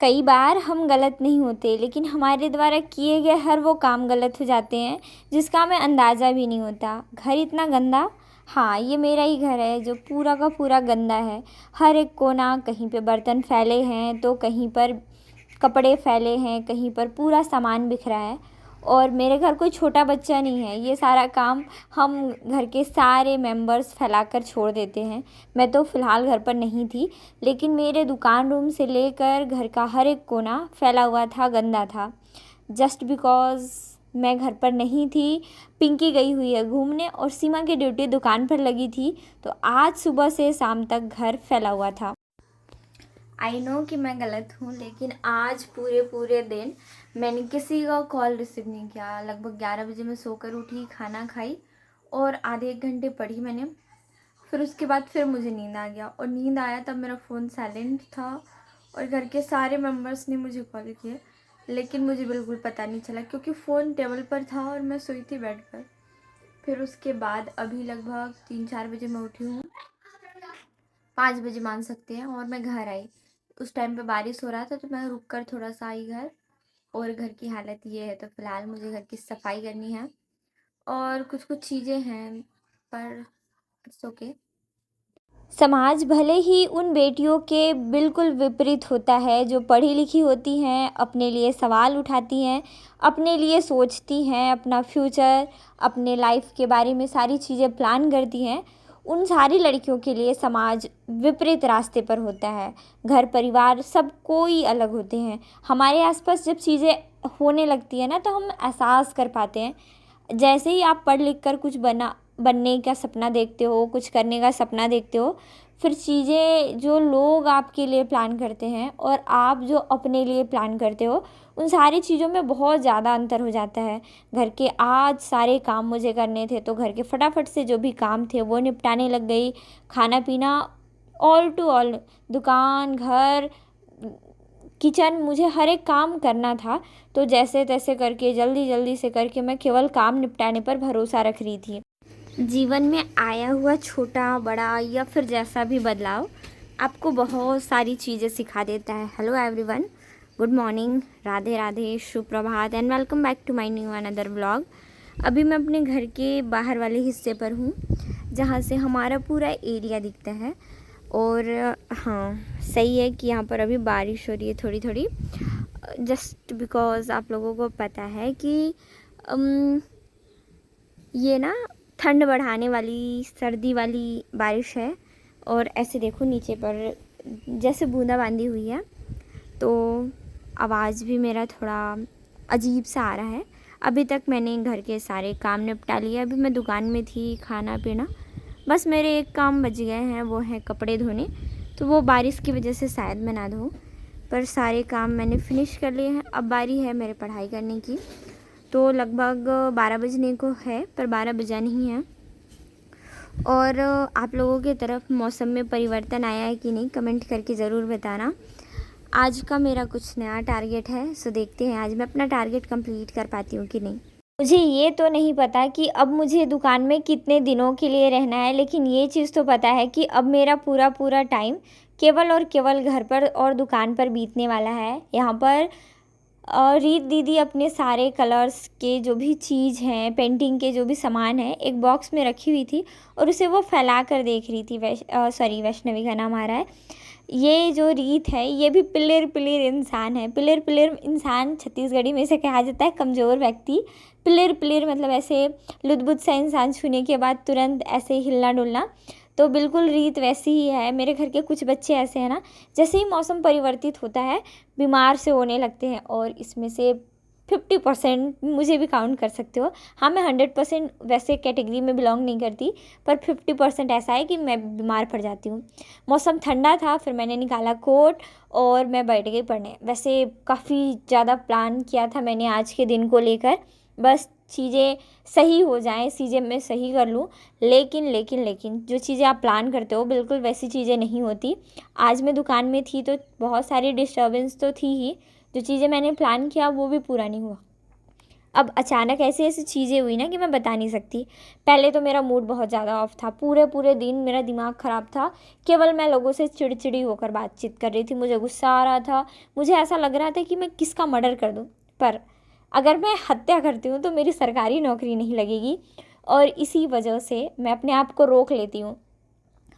कई बार हम गलत नहीं होते, लेकिन हमारे द्वारा किए गए हर वो काम गलत हो जाते हैं जिसका हमें अंदाज़ा भी नहीं होता। घर इतना गंदा, हाँ ये मेरा ही घर है जो पूरा का पूरा गंदा है। हर एक कोना, कहीं पे बर्तन फैले हैं तो कहीं पर कपड़े फैले हैं, कहीं पर पूरा सामान बिखरा है। और मेरे घर कोई छोटा बच्चा नहीं है, ये सारा काम हम घर के सारे मेंबर्स फैलाकर छोड़ देते हैं। मैं तो फ़िलहाल घर पर नहीं थी, लेकिन मेरे दुकान रूम से लेकर घर का हर एक कोना फैला हुआ था, गंदा था। जस्ट बिकॉज़ मैं घर पर नहीं थी, पिंकी गई हुई है घूमने और सीमा की ड्यूटी दुकान पर लगी थी, तो आज सुबह से शाम तक घर फैला हुआ था। आई नो कि मैं गलत हूँ, लेकिन आज पूरे पूरे दिन मैंने किसी का कॉल रिसीव नहीं किया। लगभग 11 बजे मैं सोकर उठी, खाना खाई और आधे एक घंटे पढ़ी मैंने। फिर उसके बाद फिर मुझे नींद आ गया, और नींद आया तब मेरा फ़ोन साइलेंट था और घर के सारे मेंबर्स ने मुझे कॉल किए, लेकिन मुझे बिल्कुल पता नहीं चला क्योंकि फ़ोन टेबल पर था और मैं सोई थी बेड पर। फिर उसके बाद अभी लगभग 3-4 बजे मैं उठी हूँ, 5 बजे मान सकते हैं, और मैं घर आई। उस टाइम पे बारिश हो रहा था तो मैं रुक कर थोड़ा सा आई घर। और घर की हालत ये है, तो फ़िलहाल मुझे घर की सफाई करनी है और कुछ कुछ चीज़ें हैं, पर इट्स ओके। समाज भले ही उन बेटियों के बिल्कुल विपरीत होता है जो पढ़ी लिखी होती हैं, अपने लिए सवाल उठाती हैं, अपने लिए सोचती हैं, अपना फ्यूचर, अपने लाइफ के बारे में सारी चीज़ें प्लान करती हैं। उन सारी लड़कियों के लिए समाज विपरीत रास्ते पर होता है। घर परिवार सब कोई अलग होते हैं। हमारे आसपास जब चीज़ें होने लगती है ना, तो हम एहसास कर पाते हैं। जैसे ही आप पढ़ लिख कर कुछ बनने का सपना देखते हो, कुछ करने का सपना देखते हो, फिर चीज़ें जो लोग आपके लिए प्लान करते हैं और आप जो अपने लिए प्लान करते हो, उन सारी चीज़ों में बहुत ज़्यादा अंतर हो जाता है। घर के आज सारे काम मुझे करने थे, तो घर के फटाफट से जो भी काम थे वो निपटाने लग गई। खाना पीना, ऑल टू ऑल, दुकान, घर, किचन, मुझे हर एक काम करना था। तो जैसे तैसे करके, जल्दी जल्दी से करके मैं केवल काम निपटाने पर भरोसा रख रही थी। जीवन में आया हुआ छोटा बड़ा या फिर जैसा भी बदलाव आपको बहुत सारी चीज़ें सिखा देता है। Hello everyone, good morning, Radhe Radhe, सुप्रभात and welcome back to my new another vlog. अभी मैं अपने घर के बाहर वाले हिस्से पर हूँ, जहाँ से हमारा पूरा एरिया दिखता है। और हाँ, सही है कि यहाँ पर अभी बारिश हो रही है थोड़ी थोड़ी, जस्ट बिकॉज़ आप लोगों को पता है कि ये ना ठंड बढ़ाने वाली, सर्दी वाली बारिश है। और ऐसे देखो नीचे पर जैसे बूंदाबांदी हुई है, तो आवाज़ भी मेरा थोड़ा अजीब सा आ रहा है। अभी तक मैंने घर के सारे काम निपटा लिए। अभी मैं दुकान में थी, खाना पीना, बस मेरे एक काम बच गए हैं, वो है कपड़े धोने। तो वो बारिश की वजह से शायद मैं ना धोऊं, पर सारे काम मैंने फिनिश कर लिए हैं। अब बारी है मेरे पढ़ाई करने की। तो लगभग 12 बजने को है, पर 12 बजा नहीं है। और आप लोगों की तरफ मौसम में परिवर्तन आया है कि नहीं, कमेंट करके ज़रूर बताना। आज का मेरा कुछ नया टारगेट है, सो देखते हैं आज मैं अपना टारगेट कंप्लीट कर पाती हूँ कि नहीं। मुझे ये तो नहीं पता कि अब मुझे दुकान में कितने दिनों के लिए रहना है, लेकिन ये चीज़ तो पता है कि अब मेरा पूरा पूरा टाइम केवल और केवल घर पर और दुकान पर बीतने वाला है। यहाँ पर रीत दीदी अपने सारे कलर्स के जो भी चीज़ हैं, पेंटिंग के जो भी सामान हैं, एक बॉक्स में रखी हुई थी और उसे वो फैला कर देख रही थी। वैष्णवी का नाम आ रहा है। ये जो रीत है, ये भी पिलेर पिलेर इंसान है। पिलेर पिलेर इंसान छत्तीसगढ़ी में इसे कहा जाता है कमज़ोर व्यक्ति। पिलेर पिलेर मतलब ऐसे लुदबुद सा इंसान, छूने के बाद तुरंत ऐसे हिलना डुलना। तो बिल्कुल रीत वैसी ही है। मेरे घर के कुछ बच्चे ऐसे हैं ना, जैसे ही मौसम परिवर्तित होता है बीमार से होने लगते हैं, और इसमें से 50% मुझे भी काउंट कर सकते हो। हाँ, मैं 100% वैसे कैटेगरी में बिलोंग नहीं करती, पर 50% ऐसा है कि मैं बीमार पड़ जाती हूँ। मौसम ठंडा था, फिर मैंने निकाला कोट और मैं बैठ गई पढ़ने। वैसे काफ़ी ज़्यादा प्लान किया था मैंने आज के दिन को लेकर, बस चीज़ें सही हो जाएं, चीज़ें मैं सही कर लूँ। लेकिन लेकिन लेकिन जो चीज़ें आप प्लान करते हो बिल्कुल वैसी चीज़ें नहीं होती। आज मैं दुकान में थी तो बहुत सारी डिस्टर्बेंस तो थी ही, जो चीज़ें मैंने प्लान किया वो भी पूरा नहीं हुआ। अब अचानक ऐसी ऐसी चीज़ें हुई ना कि मैं बता नहीं सकती। पहले तो मेरा मूड बहुत ज़्यादा ऑफ था, पूरे पूरे दिन मेरा दिमाग ख़राब था। केवल मैं लोगों से चिड़चिड़ी होकर बातचीत कर रही थी, मुझे गुस्सा आ रहा था, मुझे ऐसा लग रहा था कि मैं किसका मर्डर कर दूँ। पर अगर मैं हत्या करती हूँ तो मेरी सरकारी नौकरी नहीं लगेगी, और इसी वजह से मैं अपने आप को रोक लेती हूँ।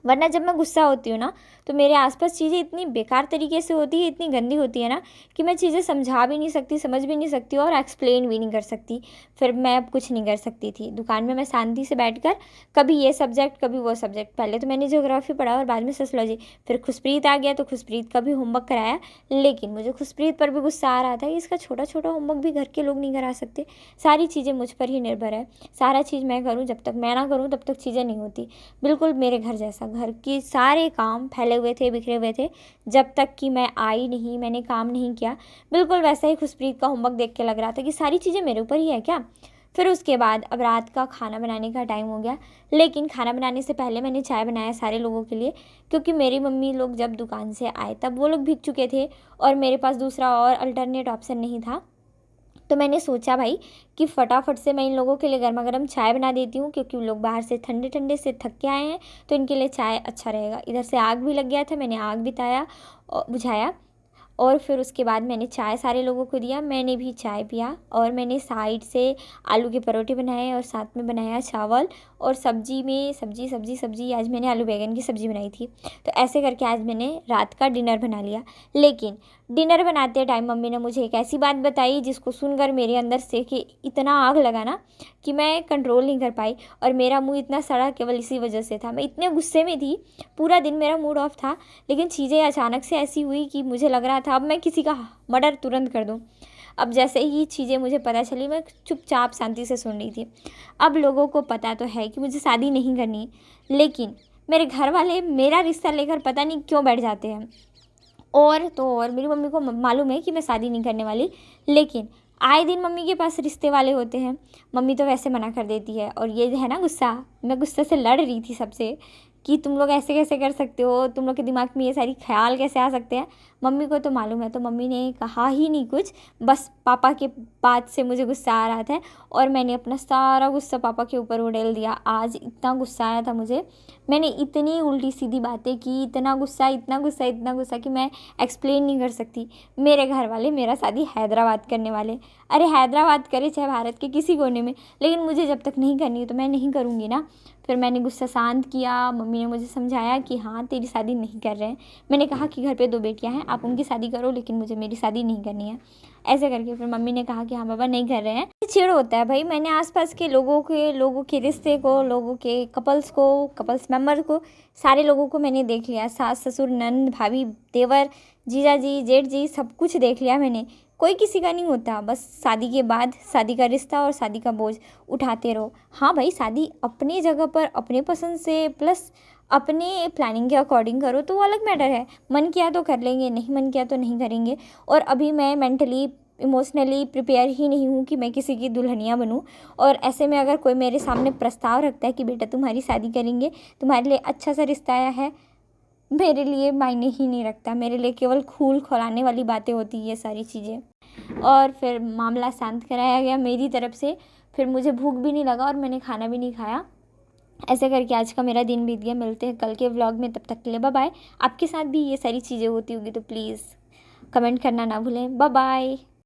वरना जब मैं गुस्सा होती हूँ ना, तो मेरे आसपास चीज़ें इतनी बेकार तरीके से होती है, इतनी गंदी होती है ना, कि मैं चीज़ें समझा भी नहीं सकती, समझ भी नहीं सकती और एक्सप्लेन भी नहीं कर सकती। फिर मैं अब कुछ नहीं कर सकती थी। दुकान में मैं शांति से बैठकर कभी ये सब्जेक्ट कभी वो सब्जेक्ट, पहले तो मैंने ज्योग्राफी पढ़ा और बाद में सोशियोलॉजी। फिर खुशप्रीत आ गया तो खुशप्रीत का भी होमवर्क कराया, लेकिन मुझे खुशप्रीत पर भी गुस्सा आ रहा था कि इसका छोटा छोटा होमवर्क भी घर के लोग नहीं करा सकते। सारी चीज़ें मुझ पर ही निर्भर है, सारा चीज़ मैं करूँ, जब तक मैं ना करूँ तब तक चीज़ें नहीं होती। बिल्कुल मेरे घर जैसा, घर के सारे काम फैले हुए थे, बिखरे हुए थे, जब तक कि मैं आई नहीं, मैंने काम नहीं किया। बिल्कुल वैसा ही खुशप्रीत का होमवर्क देख के लग रहा था कि सारी चीज़ें मेरे ऊपर ही है क्या। फिर उसके बाद अब रात का खाना बनाने का टाइम हो गया, लेकिन खाना बनाने से पहले मैंने चाय बनाया सारे लोगों के लिए, क्योंकि मेरी मम्मी लोग जब दुकान से आए तब वो लोग भीग चुके थे और मेरे पास दूसरा और अल्टरनेट ऑप्शन नहीं था। तो मैंने सोचा भाई कि फटाफट से मैं इन लोगों के लिए गर्मा गर्म चाय बना देती हूँ, क्योंकि वो लोग बाहर से ठंडे ठंडे से थक के आए हैं, तो इनके लिए चाय अच्छा रहेगा। इधर से आग भी लग गया था, मैंने आग बिताया और बुझाया, और फिर उसके बाद मैंने चाय सारे लोगों को दिया, मैंने भी चाय पिया, और मैंने साइड से आलू के परोठे बनाए और साथ में बनाया चावल, और सब्जी में सब्जी आज मैंने आलू बैंगन की सब्ज़ी बनाई थी। तो ऐसे करके आज मैंने रात का डिनर बना लिया। लेकिन डिनर बनाते टाइम मम्मी ने मुझे एक ऐसी बात बताई जिसको सुनकर मेरे अंदर से कि इतना आग लगा ना कि मैं कंट्रोल नहीं कर पाई, और मेरा मुंह इतना सड़ा केवल इसी वजह से था। मैं इतने गुस्से में थी, पूरा दिन मेरा मूड ऑफ था, लेकिन चीज़ें अचानक से ऐसी हुई कि मुझे लग रहा था अब मैं किसी का मर्डर तुरंत कर दूं। अब जैसे ही चीज़ें मुझे पता चली, मैं चुपचाप शांति से सुन रही थी। अब लोगों को पता तो है कि मुझे शादी नहीं करनी, लेकिन मेरे घर वाले मेरा रिश्ता लेकर पता नहीं क्यों बैठ जाते हैं। और तो और मेरी मम्मी को मालूम है कि मैं शादी नहीं करने वाली, लेकिन आए दिन मम्मी के पास रिश्ते वाले होते हैं। मम्मी तो वैसे मना कर देती है, और ये है ना गुस्सा, मैं गुस्से से लड़ रही थी सबसे कि तुम लोग ऐसे कैसे कर सकते हो, तुम लोग के दिमाग में ये सारी ख्याल कैसे आ सकते हैं। मम्मी को तो मालूम है, तो मम्मी ने कहा ही नहीं कुछ, बस पापा के बात से मुझे गुस्सा आ रहा था, और मैंने अपना सारा गुस्सा पापा के ऊपर उड़ेल दिया। आज इतना गुस्सा आया था मुझे, मैंने इतनी उल्टी सीधी बातें की, इतना गुस्सा इतना गुस्सा इतना गुस्सा कि मैं एक्सप्लेन नहीं कर सकती। मेरे घर वाले मेरा शादी हैदराबाद करने वाले, अरे हैदराबाद करे चाहे भारत के किसी कोने में, लेकिन मुझे जब तक नहीं करनी तो मैं नहीं करूँगी ना। फिर मैंने गुस्सा शांत किया, मम्मी ने मुझे समझाया कि हाँ तेरी शादी नहीं कर रहे हैं। मैंने कहा कि घर पे 2 बेटियां हैं, आप उनकी शादी करो, लेकिन मुझे मेरी शादी नहीं करनी है। ऐसे करके फिर मम्मी ने कहा कि हाँ बाबा नहीं कर रहे हैं। चिढ़ होता है भाई, मैंने आसपास के लोगों के रिश्ते को, लोगों के कपल्स मेम्बर को, सारे लोगों को मैंने देख लिया, सास ससुर नंद भाभी देवर जीजा जी जेठ जी सब कुछ देख लिया मैंने। कोई किसी का नहीं होता, बस शादी के बाद शादी का रिश्ता और शादी का बोझ उठाते रहो। हाँ भाई, शादी अपनी जगह पर अपने पसंद से प्लस अपने प्लानिंग के अकॉर्डिंग करो तो वो अलग मैटर है। मन किया तो कर लेंगे, नहीं मन किया तो नहीं करेंगे। और अभी मैं मेंटली इमोशनली प्रिपेयर ही नहीं हूँ कि मैं किसी की दुल्हनिया बनूँ। और ऐसे में अगर कोई मेरे सामने प्रस्ताव रखता है कि बेटा तुम्हारी शादी करेंगे, तुम्हारे लिए अच्छा सा रिश्ता आया है, मेरे लिए मायने ही नहीं रखता। मेरे लिए केवल खूल खौलाने वाली बातें होती है ये सारी चीज़ें। और फिर मामला शांत कराया गया मेरी तरफ से। फिर मुझे भूख भी नहीं लगा और मैंने खाना भी नहीं खाया। ऐसे करके आज का मेरा दिन बीत गया। मिलते हैं कल के व्लॉग में, तब तक के लिए बाय बाय। आपके साथ भी ये सारी चीज़ें होती होगी तो प्लीज़ कमेंट करना ना भूलें। Bye bye.